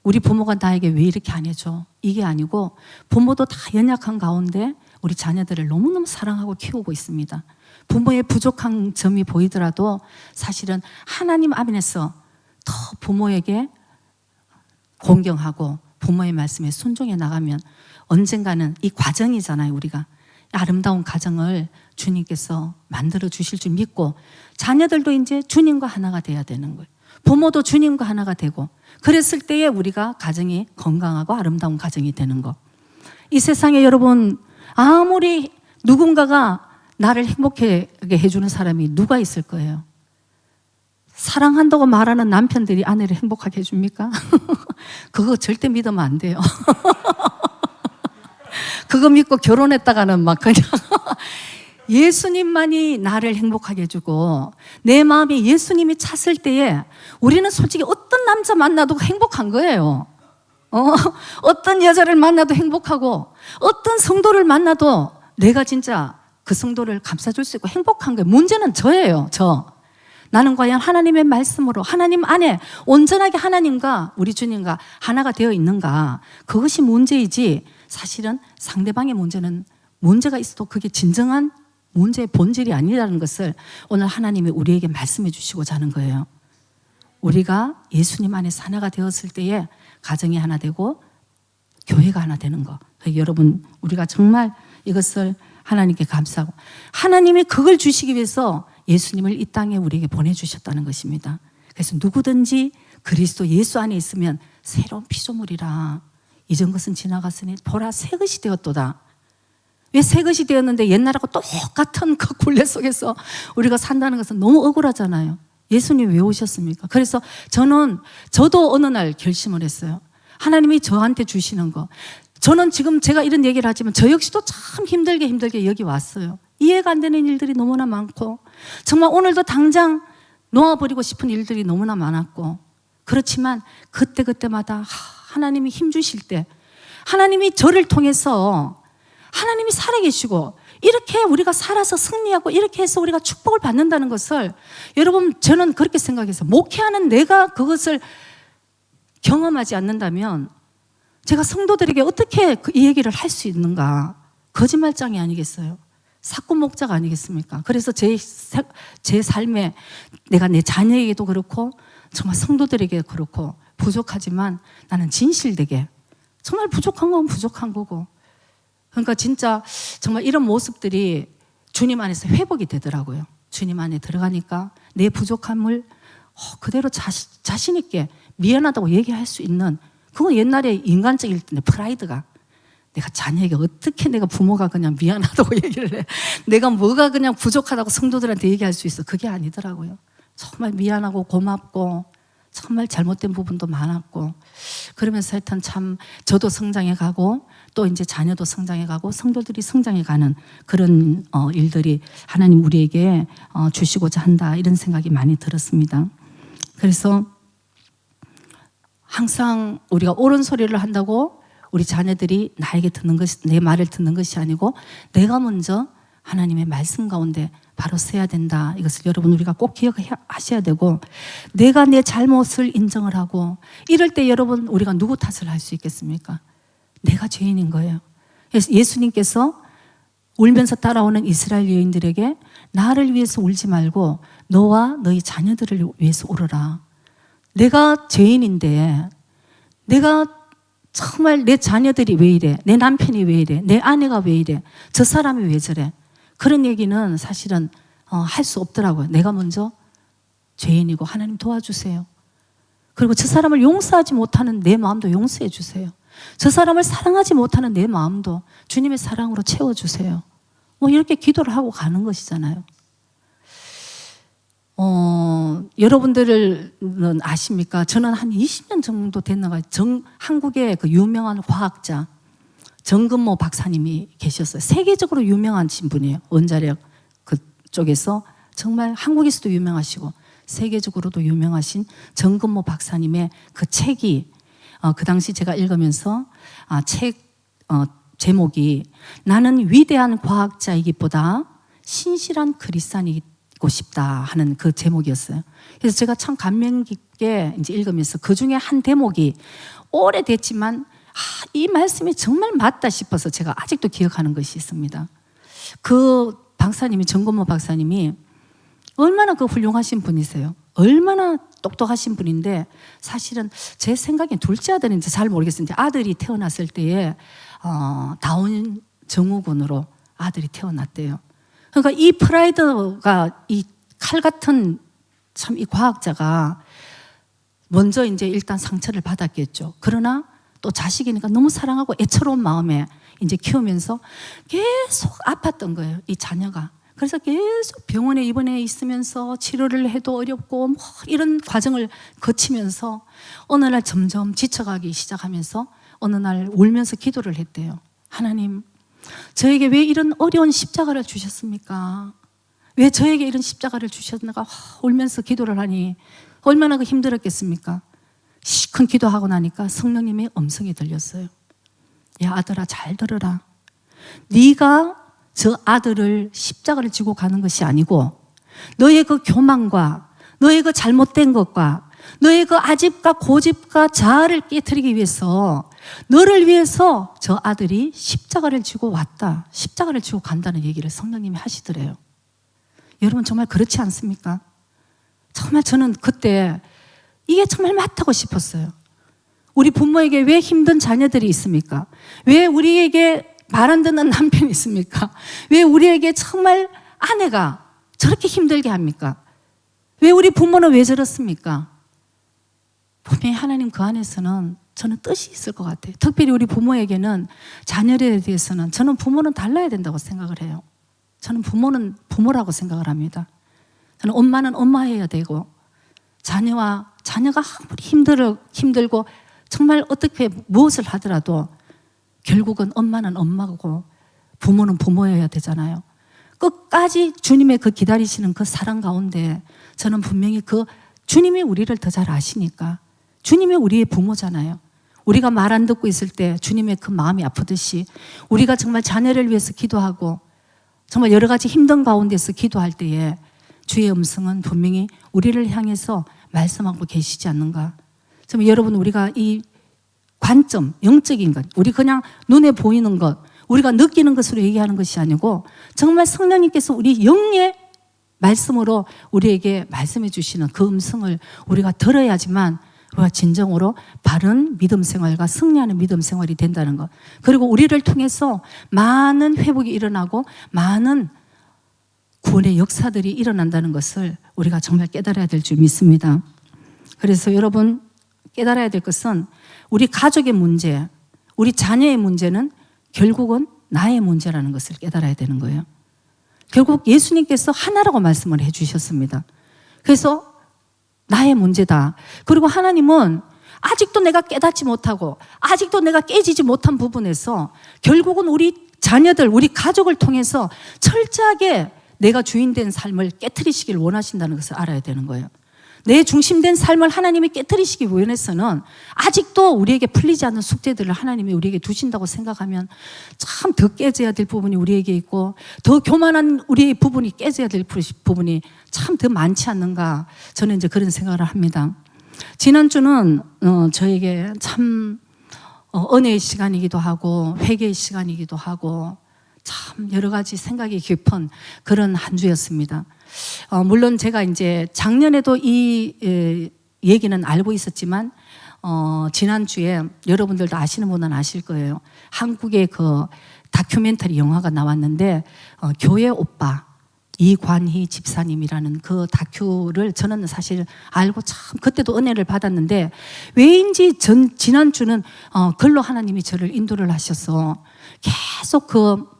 우리 부모가 나에게 왜 이렇게 안 해줘, 이게 아니고, 부모도 다 연약한 가운데 우리 자녀들을 너무너무 사랑하고 키우고 있습니다. 부모의 부족한 점이 보이더라도 사실은 하나님 안에서 더 부모에게 공경하고 부모의 말씀에 순종해 나가면 언젠가는, 이 과정이잖아요, 우리가 아름다운 가정을 주님께서 만들어 주실 줄 믿고, 자녀들도 이제 주님과 하나가 돼야 되는 거예요. 부모도 주님과 하나가 되고, 그랬을 때에 우리가 가정이 건강하고 아름다운 가정이 되는 거. 이 세상에 여러분, 아무리 누군가가 나를 행복하게 해주는 사람이 누가 있을 거예요? 사랑한다고 말하는 남편들이 아내를 행복하게 해줍니까? 그거 절대 믿으면 안 돼요. 그거 믿고 결혼했다가는 막 그냥 예수님만이 나를 행복하게 해주고, 내 마음에 예수님이 찼을 때에 우리는 솔직히 어떤 남자 만나도 행복한 거예요. 어떤 여자를 만나도 행복하고, 어떤 성도를 만나도 내가 진짜 그 성도를 감싸줄 수 있고 행복한 거예요. 문제는 저예요, 나는 과연 하나님의 말씀으로 하나님 안에 온전하게 하나님과 우리 주님과 하나가 되어 있는가, 그것이 문제이지, 사실은 상대방의 문제는 문제가 있어도 그게 진정한 문제의 본질이 아니라는 것을 오늘 하나님이 우리에게 말씀해 주시고자 하는 거예요. 우리가 예수님 안에서 하나가 되었을 때에 가정이 하나 되고 교회가 하나 되는 거. 여러분, 우리가 정말 이것을 하나님께 감사하고, 하나님이 그걸 주시기 위해서 예수님을 이 땅에 우리에게 보내주셨다는 것입니다. 그래서 누구든지 그리스도 예수 안에 있으면 새로운 피조물이라, 이전 것은 지나갔으니 보라 새 것이 되었도다. 왜 새 것이 되었는데 옛날하고 똑같은 그 굴레 속에서 우리가 산다는 것은 너무 억울하잖아요. 예수님 왜 오셨습니까? 그래서 저도 어느 날 결심을 했어요. 하나님이 저한테 주시는 거, 저는 지금 제가 이런 얘기를 하지만 저 역시도 참 힘들게 여기 왔어요. 이해가 안 되는 일들이 너무나 많고, 정말 오늘도 당장 놓아버리고 싶은 일들이 너무나 많았고, 그렇지만 그때마다 하나님이 힘 주실 때, 하나님이 저를 통해서 하나님이 살아계시고, 이렇게 우리가 살아서 승리하고 이렇게 해서 우리가 축복을 받는다는 것을, 여러분, 저는 그렇게 생각해서, 목회하는 내가 그것을 경험하지 않는다면 제가 성도들에게 어떻게 이 얘기를 할 수 있는가? 거짓말장이 아니겠어요? 사꾼 목자가 아니겠습니까? 그래서 제 삶에 내가 내 자녀에게도 그렇고 정말 성도들에게 그렇고 부족하지만 나는 진실되게, 정말 부족한 건 부족한 거고, 그러니까 진짜 정말 이런 모습들이 주님 안에서 회복이 되더라고요. 주님 안에 들어가니까 내 부족함을 그대로 자신 있게 미안하다고 얘기할 수 있는, 그건 옛날에 인간적일 텐데 프라이드가, 내가 자녀에게 어떻게 내가 부모가 그냥 미안하다고 얘기를 해, 내가 뭐가 그냥 부족하다고 성도들한테 얘기할 수 있어. 그게 아니더라고요. 정말 미안하고 고맙고 정말 잘못된 부분도 많았고, 그러면서 하여튼 참 저도 성장해 가고 또 이제 자녀도 성장해 가고 성도들이 성장해 가는 그런 일들이 하나님 우리에게 주시고자 한다, 이런 생각이 많이 들었습니다. 그래서 항상 우리가 옳은 소리를 한다고 우리 자녀들이 나에게 듣는 것이, 내 말을 듣는 것이 아니고 내가 먼저 하나님의 말씀 가운데 바로 서야 된다. 이것을 여러분 우리가 꼭 기억하셔야 되고, 내가 내 잘못을 인정을 하고 이럴 때 여러분 우리가 누구 탓을 할 수 있겠습니까? 내가 죄인인 거예요. 그래서 예수님께서 울면서 따라오는 이스라엘 여인들에게 나를 위해서 울지 말고 너와 너희 자녀들을 위해서 울어라. 내가 죄인인데, 내가 정말 내 자녀들이 왜 이래? 내 남편이 왜 이래? 내 아내가 왜 이래? 저 사람이 왜 저래? 그런 얘기는 사실은 할 수 없더라고요. 내가 먼저 죄인이고 하나님 도와주세요. 그리고 저 사람을 용서하지 못하는 내 마음도 용서해 주세요. 저 사람을 사랑하지 못하는 내 마음도 주님의 사랑으로 채워주세요. 뭐 이렇게 기도를 하고 가는 것이잖아요. 여러분들은 아십니까? 저는 한 20년 정도 됐나 봐요. 한국의 그 유명한 과학자 정근모 박사님이 계셨어요. 세계적으로 유명하신 분이에요. 원자력 그쪽에서 정말 한국에서도 유명하시고 세계적으로도 유명하신 정근모 박사님의 그 책이 그 당시 제가 읽으면서 책 제목이 나는 위대한 과학자이기보다 신실한 크리스찬이고 싶다 하는 그 제목이었어요. 그래서 제가 참 감명 깊게 이제 읽으면서 그 중에 한 대목이 오래됐지만 이 말씀이 정말 맞다 싶어서 제가 아직도 기억하는 것이 있습니다. 그 박사님이, 정건모 박사님이 얼마나 그 훌륭하신 분이세요. 얼마나 똑똑하신 분인데 사실은 제 생각엔 둘째 아들인지 잘 모르겠는데 아들이 태어났을 때에 다운 증후군으로 아들이 태어났대요. 그러니까 이 프라이드가 이 칼 같은 참 이 과학자가 먼저 이제 일단 상처를 받았겠죠. 그러나 또 자식이니까 너무 사랑하고 애처로운 마음에 이제 키우면서 계속 아팠던 거예요. 이 자녀가. 그래서 계속 병원에 입원해 있으면서 치료를 해도 어렵고 뭐 이런 과정을 거치면서 어느 날 점점 지쳐가기 시작하면서 어느 날 울면서 기도를 했대요. 하나님, 저에게 왜 이런 어려운 십자가를 주셨습니까? 왜 저에게 이런 십자가를 주셨는가? 울면서 기도를 하니 얼마나 힘들었겠습니까? 시큰 기도하고 나니까 성령님의 음성이 들렸어요. 야 아들아, 잘 들어라. 네가 저 아들을 십자가를 지고 가는 것이 아니고 너의 그 교만과 너의 그 잘못된 것과 너의 그 아집과 고집과 자아를 깨트리기 위해서 너를 위해서 저 아들이 십자가를 지고 왔다. 십자가를 지고 간다는 얘기를 성령님이 하시더래요. 여러분 정말 그렇지 않습니까? 정말 저는 그때 이게 정말 맞다고 싶었어요. 우리 부모에게 왜 힘든 자녀들이 있습니까? 왜 우리에게 말 안 듣는 남편이 있습니까? 왜 우리에게 정말 아내가 저렇게 힘들게 합니까? 왜 우리 부모는 왜 저렇습니까? 분명히 하나님 그 안에서는 저는 뜻이 있을 것 같아요. 특별히 우리 부모에게는 자녀에 대해서는 저는 부모는 달라야 된다고 생각을 해요. 저는 부모는 부모라고 생각을 합니다. 저는 엄마는 엄마여야 되고 자녀가 아무리 힘들고 정말 어떻게 무엇을 하더라도 결국은 엄마는 엄마고 부모는 부모여야 되잖아요. 끝까지 주님의 그 기다리시는 그 사랑 가운데 저는 분명히 그 주님이 우리를 더 잘 아시니까 주님이 우리의 부모잖아요. 우리가 말 안 듣고 있을 때 주님의 그 마음이 아프듯이 우리가 정말 자녀를 위해서 기도하고 정말 여러 가지 힘든 가운데서 기도할 때에 주의 음성은 분명히 우리를 향해서 말씀하고 계시지 않는가. 정말 여러분 우리가 이 관점, 영적인 것, 우리 그냥 눈에 보이는 것, 우리가 느끼는 것으로 얘기하는 것이 아니고 정말 성령님께서 우리 영의 말씀으로 우리에게 말씀해 주시는 그 음성을 우리가 들어야지만 우리가 진정으로 바른 믿음 생활과 승리하는 믿음 생활이 된다는 것. 그리고 우리를 통해서 많은 회복이 일어나고 많은 구원의 역사들이 일어난다는 것을 우리가 정말 깨달아야 될 줄 믿습니다. 그래서 여러분 깨달아야 될 것은 우리 가족의 문제, 우리 자녀의 문제는 결국은 나의 문제라는 것을 깨달아야 되는 거예요. 결국 예수님께서 하나라고 말씀을 해주셨습니다. 그래서 나의 문제다. 그리고 하나님은 아직도 내가 깨닫지 못하고 아직도 내가 깨지지 못한 부분에서 결국은 우리 자녀들, 우리 가족을 통해서 철저하게 내가 주인된 삶을 깨트리시길 원하신다는 것을 알아야 되는 거예요. 내 중심된 삶을 하나님이 깨뜨리시기 위해서는 아직도 우리에게 풀리지 않는 숙제들을 하나님이 우리에게 두신다고 생각하면 참 더 깨져야 될 부분이 우리에게 있고 더 교만한 우리의 부분이 깨져야 될 부분이 참 더 많지 않는가, 저는 이제 그런 생각을 합니다. 지난주는 저에게 참 은혜의 시간이기도 하고 회개의 시간이기도 하고 참 여러 가지 생각이 깊은 그런 한 주였습니다. 물론 제가 이제 작년에도 이 얘기는 알고 있었지만 지난주에 여러분들도 아시는 분은 아실 거예요. 한국의 그 다큐멘터리 영화가 나왔는데 교회 오빠 이관희 집사님이라는 그 다큐를 저는 사실 알고 참 그때도 은혜를 받았는데 왜인지 지난주는 글로 하나님이 저를 인도를 하셔서 계속 그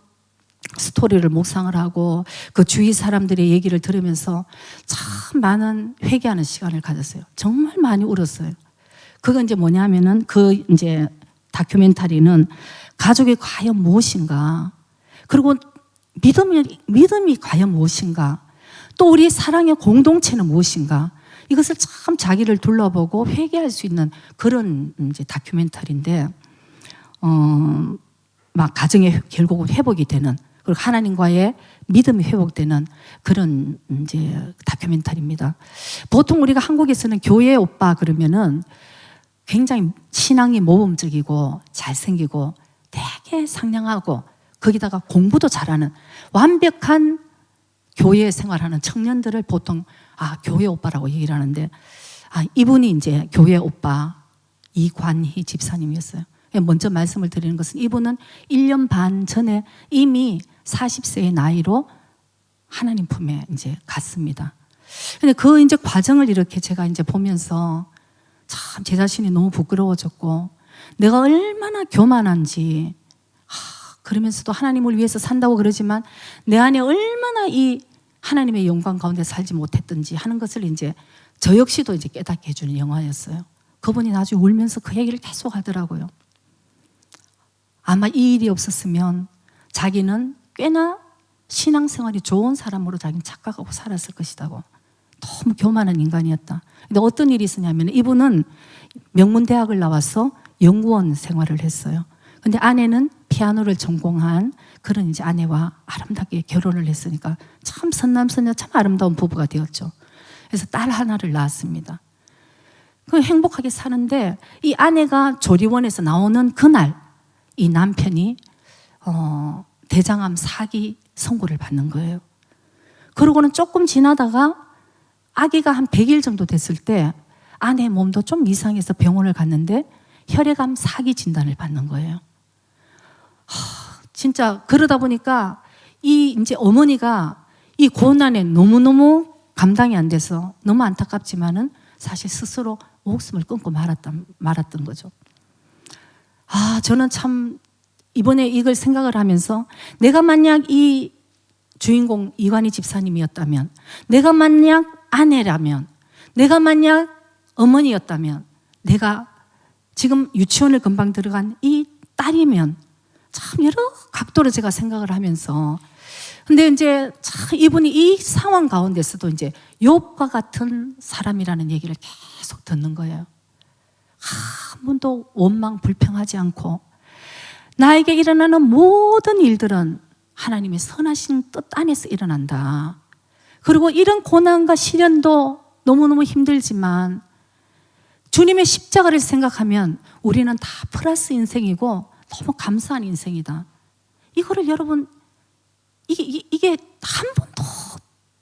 스토리를 묵상을 하고 그 주위 사람들의 얘기를 들으면서 참 많은 회개하는 시간을 가졌어요. 정말 많이 울었어요. 그건 이제 뭐냐면은 그 이제 다큐멘터리는 가족이 과연 무엇인가, 그리고 믿음이 과연 무엇인가, 또 우리 사랑의 공동체는 무엇인가, 이것을 참 자기를 둘러보고 회개할 수 있는 그런 이제 다큐멘터리인데 막 가정의 결국은 회복이 되는, 그리고 하나님과의 믿음이 회복되는 그런 이제 다큐멘터리입니다. 보통 우리가 한국에서는 교회 오빠 그러면은 굉장히 신앙이 모범적이고 잘생기고 되게 상냥하고 거기다가 공부도 잘하는 완벽한 교회 생활하는 청년들을 보통 교회 오빠라고 얘기를 하는데 이분이 이제 교회 오빠 이관희 집사님이었어요. 먼저 말씀을 드리는 것은 이분은 1년 반 전에 이미 40세의 나이로 하나님 품에 이제 갔습니다. 근데 그 이제 과정을 이렇게 제가 이제 보면서 참 제 자신이 너무 부끄러워졌고 내가 얼마나 교만한지, 그러면서도 하나님을 위해서 산다고 그러지만 내 안에 얼마나 이 하나님의 영광 가운데 살지 못했던지 하는 것을 이제 저 역시도 이제 깨닫게 해주는 영화였어요. 그분이 나중에 울면서 그 얘기를 계속 하더라고요. 아마 이 일이 없었으면 자기는 꽤나 신앙생활이 좋은 사람으로 자기는 착각하고 살았을 것이라고. 너무 교만한 인간이었다. 근데 어떤 일이 있었냐면 이분은 명문대학을 나와서 연구원 생활을 했어요. 근데 아내는 피아노를 전공한 그런 이제 아내와 아름답게 결혼을 했으니까 참 선남선녀 참 아름다운 부부가 되었죠. 그래서 딸 하나를 낳았습니다. 그 행복하게 사는데 이 아내가 조리원에서 나오는 그날 이 남편이 대장암 4기 선고를 받는 거예요. 그러고는 조금 지나다가 아기가 한 100일 정도 됐을 때 아내 몸도 좀 이상해서 병원을 갔는데 혈액암 4기 진단을 받는 거예요. 진짜 그러다 보니까 이 이제 어머니가 이 고난에 너무너무 감당이 안 돼서 너무 안타깝지만은 사실 스스로 목숨을 끊고 말았던 거죠. 저는 참 이번에 이걸 생각을 하면서 내가 만약 이 주인공 이관희 집사님이었다면, 내가 만약 아내라면, 내가 만약 어머니였다면, 내가 지금 유치원을 금방 들어간 이 딸이면 참 여러 각도로 제가 생각을 하면서 근데 이제 참 이분이 이 상황 가운데서도 이제 욥과 같은 사람이라는 얘기를 계속 듣는 거예요. 한 번도 원망 불평하지 않고 나에게 일어나는 모든 일들은 하나님의 선하신 뜻 안에서 일어난다. 그리고 이런 고난과 시련도 너무너무 힘들지만 주님의 십자가를 생각하면 우리는 다 플러스 인생이고 너무 감사한 인생이다. 이거를 여러분 이게 한 번도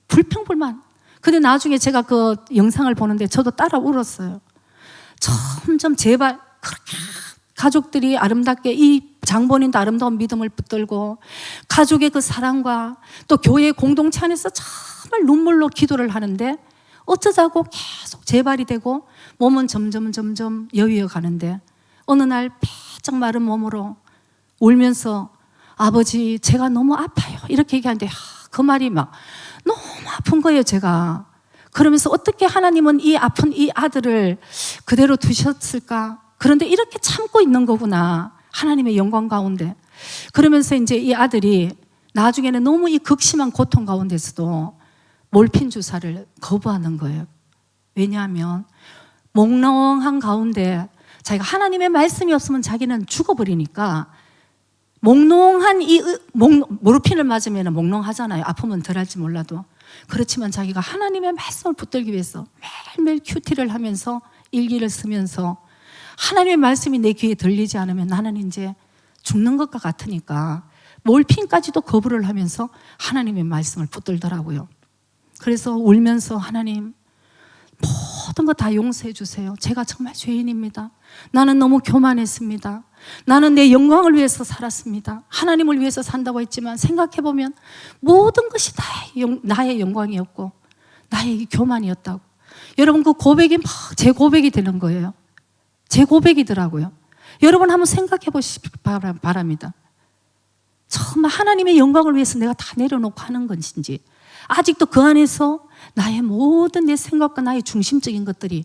불평불만. 근데 나중에 제가 그 영상을 보는데 저도 따라 울었어요. 점점 제발 그렇게 가족들이 아름답게 이 장본인도 아름다운 믿음을 붙들고 가족의 그 사랑과 또 교회 공동체 안에서 정말 눈물로 기도를 하는데 어쩌자고 계속 재발이 되고 몸은 점점 여위어 가는데 어느 날 빼짝 마른 몸으로 울면서 아버지 제가 너무 아파요 이렇게 얘기하는데 그 말이 막 너무 아픈 거예요. 제가 그러면서 어떻게 하나님은 이 아픈 이 아들을 그대로 두셨을까. 그런데 이렇게 참고 있는 거구나. 하나님의 영광 가운데. 그러면서 이제 이 아들이 나중에는 너무 이 극심한 고통 가운데서도 몰핀 주사를 거부하는 거예요. 왜냐하면 몽롱한 가운데 자기가 하나님의 말씀이 없으면 자기는 죽어버리니까 몽롱한 모르핀을 맞으면 몽롱하잖아요. 아프면 덜할지 몰라도. 그렇지만 자기가 하나님의 말씀을 붙들기 위해서 매일매일 큐티를 하면서 일기를 쓰면서 하나님의 말씀이 내 귀에 들리지 않으면 나는 이제 죽는 것과 같으니까 몰핀까지도 거부를 하면서 하나님의 말씀을 붙들더라고요. 그래서 울면서 하나님 모든 거 다 용서해 주세요. 제가 정말 죄인입니다. 나는 너무 교만했습니다. 나는 내 영광을 위해서 살았습니다. 하나님을 위해서 산다고 했지만 생각해보면 모든 것이 나의 영광이었고 나의 교만이었다고. 여러분 그 고백이 막 제 고백이 되는 거예요. 제 고백이더라고요. 여러분 한번 생각해 보시기 바랍니다. 정말 하나님의 영광을 위해서 내가 다 내려놓고 하는 것인지 아직도 그 안에서 나의 모든 내 생각과 나의 중심적인 것들이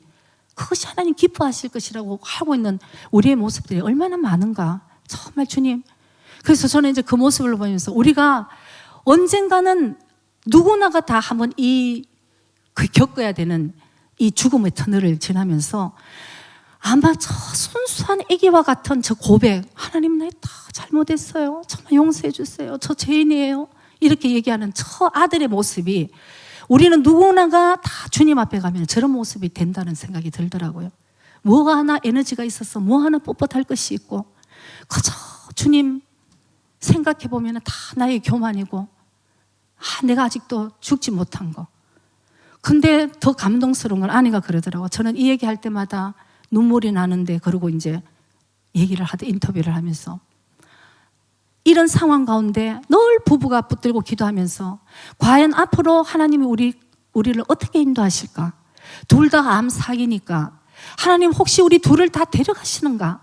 그것이 하나님 기뻐하실 것이라고 하고 있는 우리의 모습들이 얼마나 많은가. 정말 주님. 그래서 저는 이제 그 모습을 보면서 우리가 언젠가는 누구나가 다 한번 겪어야 되는 이 죽음의 터널을 지나면서 아마 저 순수한 애기와 같은 저 고백, 하나님 나 다 잘못했어요. 정말 용서해 주세요. 저 죄인이에요. 이렇게 얘기하는 저 아들의 모습이 우리는 누구나가 다 주님 앞에 가면 저런 모습이 된다는 생각이 들더라고요. 뭐가 하나 에너지가 있어서 뭐 하나 뻣뻣할 것이 있고 그저 주님 생각해 보면 다 나의 교만이고 내가 아직도 죽지 못한 거. 근데 더 감동스러운 건 아내가 그러더라고요. 저는 이 얘기할 때마다 눈물이 나는데 그러고 이제 얘기를 인터뷰를 하면서 이런 상황 가운데 늘 부부가 붙들고 기도하면서 과연 앞으로 하나님이 우리를 어떻게 인도하실까? 둘 다 암 사기니까 하나님 혹시 우리 둘을 다 데려가시는가?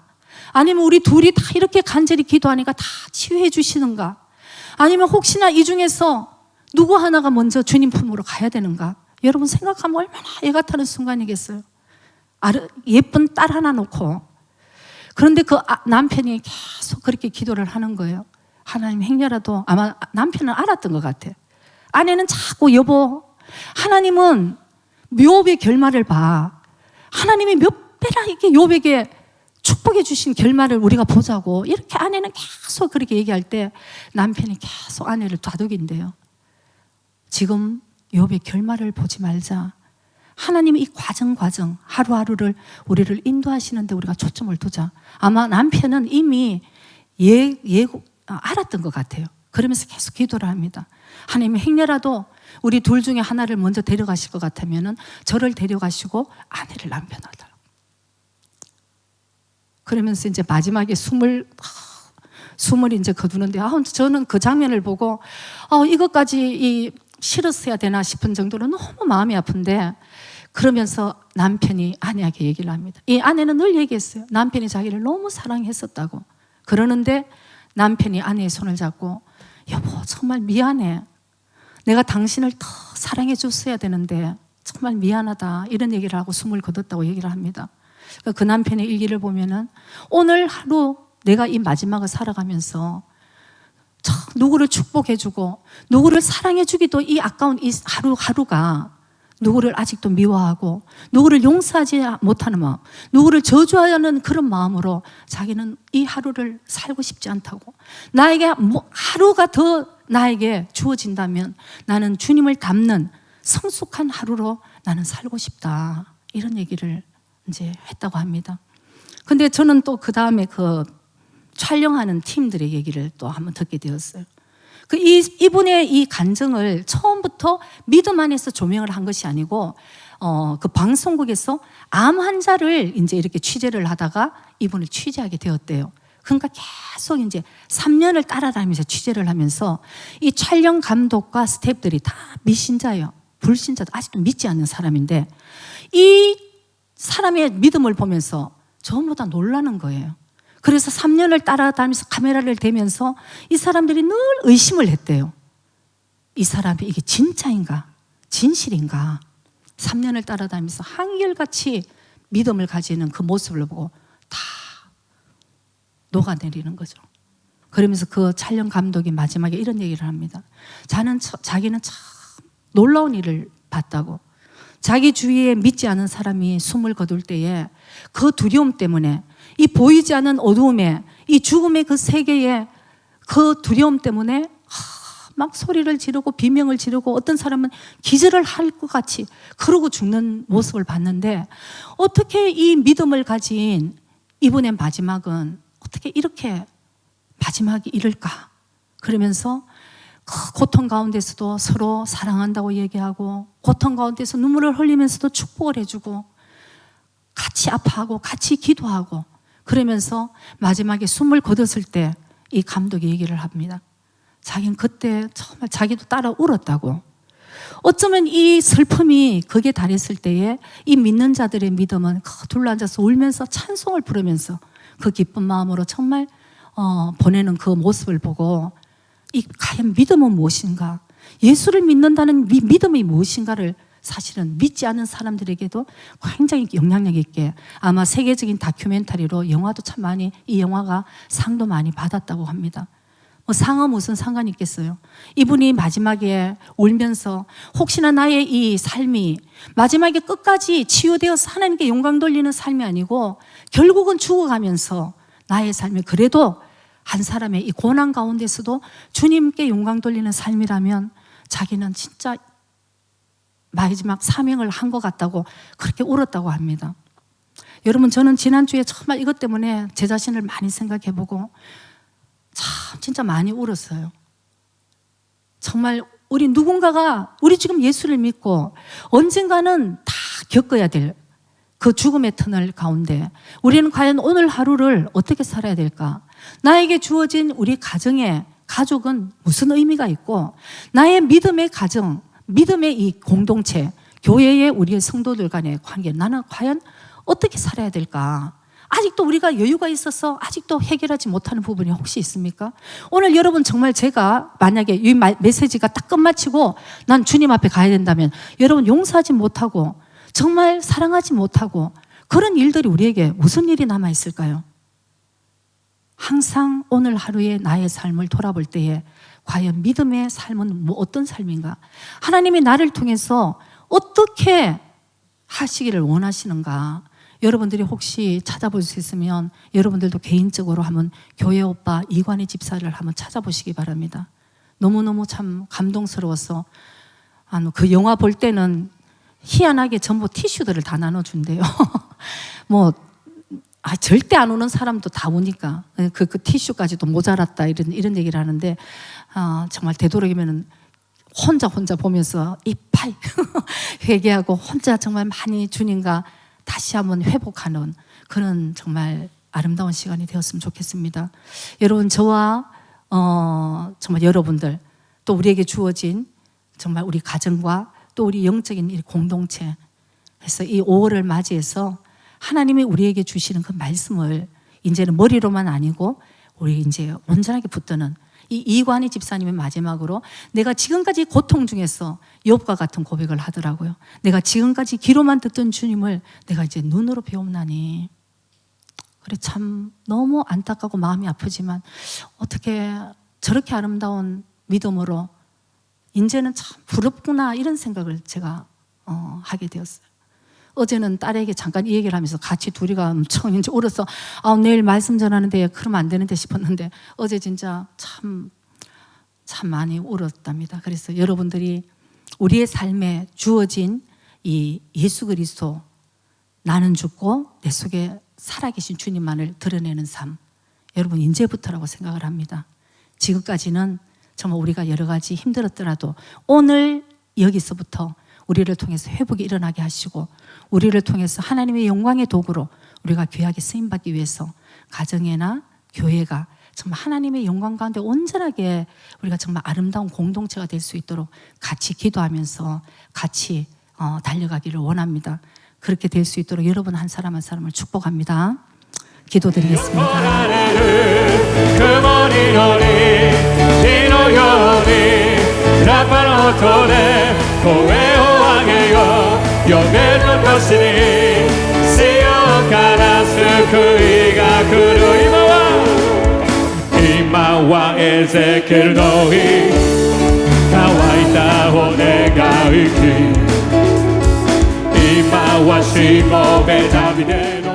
아니면 우리 둘이 다 이렇게 간절히 기도하니까 다 치유해 주시는가? 아니면 혹시나 이 중에서 누구 하나가 먼저 주님 품으로 가야 되는가? 여러분 생각하면 얼마나 애가 타는 순간이겠어요. 예쁜 딸 하나 놓고. 그런데 그 남편이 계속 그렇게 기도를 하는 거예요. 하나님 행여라도 아마 남편은 알았던 것 같아요. 아내는 자꾸 여보 하나님은 욥의 결말을 봐. 하나님이 몇 배나 이렇게 욥에게 축복해 주신 결말을 우리가 보자고. 이렇게 아내는 계속 그렇게 얘기할 때 남편이 계속 아내를 다독인대요. 지금 욥의 결말을 보지 말자. 하나님이 이 과정 하루하루를 우리를 인도하시는데 우리가 초점을 두자. 아마 남편은 이미 알았던 것 같아요. 그러면서 계속 기도를 합니다. 하나님 행여라도 우리 둘 중에 하나를 먼저 데려가실 것 같으면은 저를 데려가시고 아내를 남편하더라. 그러면서 이제 마지막에 숨을 이제 거두는데 저는 그 장면을 보고 이것까지 싫었어야 되나 싶은 정도로 너무 마음이 아픈데 그러면서 남편이 아내에게 얘기를 합니다. 이 아내는 늘 얘기했어요. 남편이 자기를 너무 사랑했었다고. 그러는데 남편이 아내의 손을 잡고 여보 정말 미안해. 내가 당신을 더 사랑해 줬어야 되는데 정말 미안하다. 이런 얘기를 하고 숨을 거뒀다고 얘기를 합니다. 그 남편의 일기를 보면은 오늘 하루 내가 이 마지막을 살아가면서 누구를 축복해주고 누구를 사랑해주기도 이 아까운 이 하루가 누구를 아직도 미워하고 누구를 용서하지 못하는 마음, 누구를 저주하는 그런 마음으로 자기는 이 하루를 살고 싶지 않다고. 나에게 하루가 더 나에게 주어진다면 나는 주님을 닮는 성숙한 하루로 나는 살고 싶다. 이런 얘기를 이제 했다고 합니다. 근데 저는 또 그 다음에 그 촬영하는 팀들의 얘기를 또 한번 듣게 되었어요. 이분의 이 간증을 처음부터 믿음 안에서 조명을 한 것이 아니고, 그 방송국에서 암 환자를 이제 이렇게 취재를 하다가 이분을 취재하게 되었대요. 그러니까 계속 이제 3년을 따라다니면서 취재를 하면서 이 촬영 감독과 스태프들이 다 미신자예요. 불신자도 아직도 믿지 않는 사람인데 이 사람의 믿음을 보면서 전부 다 놀라는 거예요. 그래서 3년을 따라다니면서 카메라를 대면서 이 사람들이 늘 의심을 했대요. 이 사람이 이게 진짜인가? 진실인가? 3년을 따라다니면서 한결같이 믿음을 가지는 그 모습을 보고 다 녹아내리는 거죠. 그러면서 그 촬영 감독이 마지막에 이런 얘기를 합니다. 자기는 참 놀라운 일을 봤다고. 자기 주위에 믿지 않은 사람이 숨을 거둘 때에 그 두려움 때문에, 이 보이지 않는 어두움에, 이 죽음의 그 세계에 그 두려움 때문에 막 소리를 지르고 비명을 지르고, 어떤 사람은 기절을 할 것 같이 그러고 죽는 모습을 봤는데, 어떻게 이 믿음을 가진 이분의 마지막은 어떻게 이렇게 마지막이 이럴까? 그러면서 그 고통 가운데서도 서로 사랑한다고 얘기하고, 고통 가운데서 눈물을 흘리면서도 축복을 해주고, 같이 아파하고 같이 기도하고, 그러면서 마지막에 숨을 거뒀을 때 이 감독이 얘기를 합니다. 자기는 그때 정말 자기도 따라 울었다고. 어쩌면 이 슬픔이 극에 달했을 때에 이 믿는 자들의 믿음은 둘러앉아서 울면서 찬송을 부르면서 그 기쁜 마음으로 정말 보내는 그 모습을 보고, 이 과연 믿음은 무엇인가, 예수를 믿는다는 믿음이 무엇인가를 사실은 믿지 않는 사람들에게도 굉장히 영향력 있게, 아마 세계적인 다큐멘터리로 영화도 참 많이, 이 영화가 상도 많이 받았다고 합니다. 뭐 상은 무슨 상관이 있겠어요. 이분이 마지막에 울면서 혹시나 나의 이 삶이 마지막에 끝까지 치유되어서 하나님께 영광 돌리는 삶이 아니고 결국은 죽어가면서 나의 삶이 그래도 한 사람의 이 고난 가운데서도 주님께 영광 돌리는 삶이라면 자기는 진짜 마지막 사명을 한 것 같다고 그렇게 울었다고 합니다. 여러분, 저는 지난주에 정말 이것 때문에 제 자신을 많이 생각해보고 참 진짜 많이 울었어요. 정말 우리 누군가가, 우리 지금 예수를 믿고 언젠가는 다 겪어야 될 그 죽음의 터널 가운데 우리는 과연 오늘 하루를 어떻게 살아야 될까? 나에게 주어진 우리 가족은 무슨 의미가 있고, 나의 믿음의 가정, 믿음의 이 공동체, 교회의 우리의 성도들 간의 관계, 나는 과연 어떻게 살아야 될까? 아직도 우리가 여유가 있어서 아직도 해결하지 못하는 부분이 혹시 있습니까? 오늘 여러분, 정말 제가 만약에 이 메시지가 딱 끝마치고 난 주님 앞에 가야 된다면, 여러분 용서하지 못하고 정말 사랑하지 못하고 그런 일들이 우리에게 무슨 일이 남아있을까요? 항상 오늘 하루의 나의 삶을 돌아볼 때에 과연 믿음의 삶은 어떤 삶인가? 하나님이 나를 통해서 어떻게 하시기를 원하시는가? 여러분들이 혹시 찾아볼 수 있으면 여러분들도 개인적으로 한번 교회 오빠 이관희 집사를 한번 찾아보시기 바랍니다. 너무너무 참 감동스러워서, 그 영화 볼 때는 희한하게 전부 티슈들을 다 나눠준대요. 절대 안 우는 사람도 다 우니까 그 티슈까지도 모자랐다 이런 얘기를 하는데, 정말 되도록이면 혼자 보면서 이빨 회개하고 혼자 정말 많이 주님과 다시 한번 회복하는 그런 정말 아름다운 시간이 되었으면 좋겠습니다. 여러분, 저와 정말 여러분들, 또 우리에게 주어진 정말 우리 가정과 또 우리 영적인 이 공동체, 해서 이 5월을 맞이해서 하나님이 우리에게 주시는 그 말씀을 이제는 머리로만 아니고 우리 이제 온전하게 붙드는 이 이관희 집사님의 마지막으로, 내가 지금까지 고통 중에서 욥과 같은 고백을 하더라고요. 내가 지금까지 귀로만 듣던 주님을 내가 이제 눈으로 배움나니. 그래, 참 너무 안타깝고 마음이 아프지만 어떻게 저렇게 아름다운 믿음으로 이제는 참 부럽구나, 이런 생각을 제가 하게 되었어요. 어제는 딸에게 잠깐 이 얘기를 하면서 같이 둘이가 엄청 이제 울어서 내일 말씀 전하는데 그러면 안 되는데 싶었는데, 어제 진짜 참 많이 울었답니다. 그래서 여러분들이 우리의 삶에 주어진 이 예수 그리스도, 나는 죽고 내 속에 살아계신 주님만을 드러내는 삶, 여러분 이제부터라고 생각을 합니다. 지금까지는 정말 우리가 여러 가지 힘들었더라도 오늘 여기서부터 우리를 통해서 회복이 일어나게 하시고, 우리를 통해서 하나님의 영광의 도구로 우리가 귀하게 쓰임받기 위해서 가정이나 교회가 정말 하나님의 영광 가운데 온전하게 우리가 정말 아름다운 공동체가 될 수 있도록 같이 기도하면서 같이 달려가기를 원합니다. 그렇게 될 수 있도록 여러분 한 사람 한 사람을 축복합니다. 기도드리겠습니다.今はエゼキエルの日、乾いた骨が生き 나와 시 몸에 답이 되는